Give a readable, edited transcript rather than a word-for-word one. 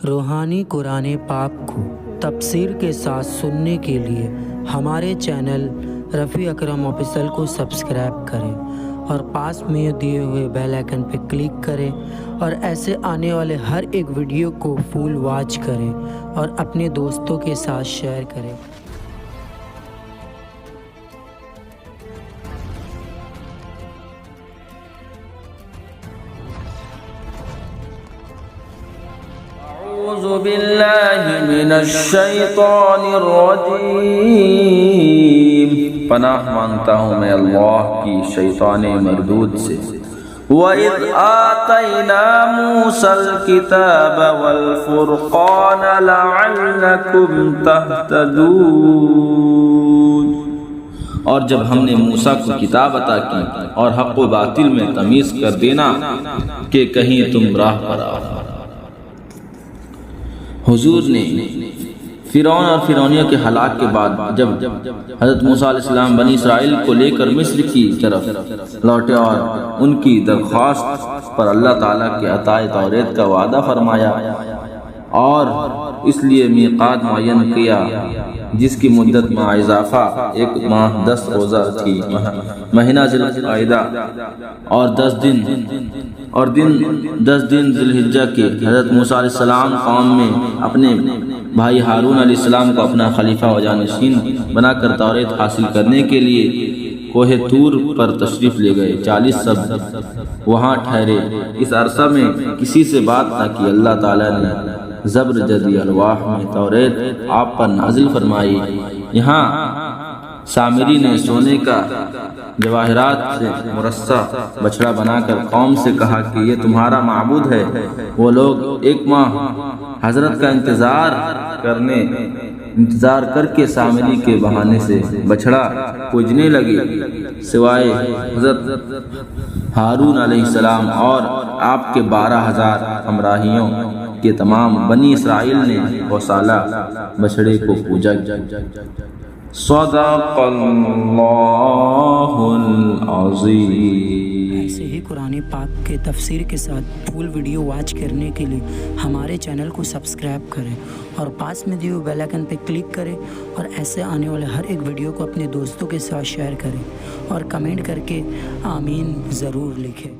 روحانی قرآن پاک کو تفسیر کے ساتھ سننے کے لیے ہمارے چینل رفیع اکرم آفیشل کو سبسکرائب کریں اور پاس میں دیے ہوئے بیل آئیکن پہ کلک کریں اور ایسے آنے والے ہر ایک ویڈیو کو فل واچ کریں اور اپنے دوستوں کے ساتھ شیئر کریں۔ اعوذ باللہ من الشیطان الرجیم، پناہ مانگتا ہوں میں اللہ کی شیطان مردود سے۔ وَإِذْ آتَيْنَا مُوسَى الْكِتَابَ وَالْفُرْقَانَ لَعَلَّكُمْ تَهْتَدُونَ۔ اور جب ہم نے موسیٰ کو کتاب عطا کی اور حق و باطل میں تمیز کر دینا کہ کہیں تم راہ پر آؤ۔ حضور نے فرعون اور فرعونیوں کے ہلاک کے بعد جب حضرت موسیٰ علیہ السلام بنی اسرائیل کو لے کر مصر کی طرف لوٹے اور ان کی درخواست پر اللہ تعالیٰ کے عطائے توریت کا وعدہ فرمایا اور اس لیے میقات معین کیا جس کی مدت میں اضافہ 1 ماہ 10 روزہ تھی، مہینہ ذی القعدہ اور 10 دن ذی الحجہ کے۔ حضرت موسیٰ علیہ السلام قوم میں اپنے بھائی ہارون علیہ السلام کو اپنا خلیفہ و جانشین بنا کر توریت حاصل کرنے کے لیے کوہ طور پر تشریف لے گئے۔ 40 سب وہاں ٹھہرے۔ اس عرصہ میں کسی سے بات نہ کی۔ اللہ تعالیٰ نے زبرجدی الواح میں توریت آپ پر نازل فرمائی۔ یہاں سامری نے سونے کا جواہرات سے مرصع بچڑا بنا کر قوم سے کہا کہ یہ تمہارا معبود ہے۔ وہ لوگ 1 ماہ حضرت کا انتظار کر کے سامری کے بہانے سے بچڑا پوجنے لگے، سوائے حضرت ہارون علیہ السلام اور آپ کے 12,000 ہمراہیوں کے تمام بنی اسرائیل نے گوسالہ بچڑے کو پوجا۔ صدق اللہ العظیم۔ ایسے ہی قرآن پاک کے تفسیر کے ساتھ فل ویڈیو واچ کرنے کے لیے ہمارے چینل کو سبسکرائب کریں اور پاس میں دیے ہوئے بیل آئیکن پہ کلک کریں اور ایسے آنے والے ہر ایک ویڈیو کو اپنے دوستوں کے ساتھ شیئر کریں اور کمنٹ کر کے آمین ضرور لکھیں۔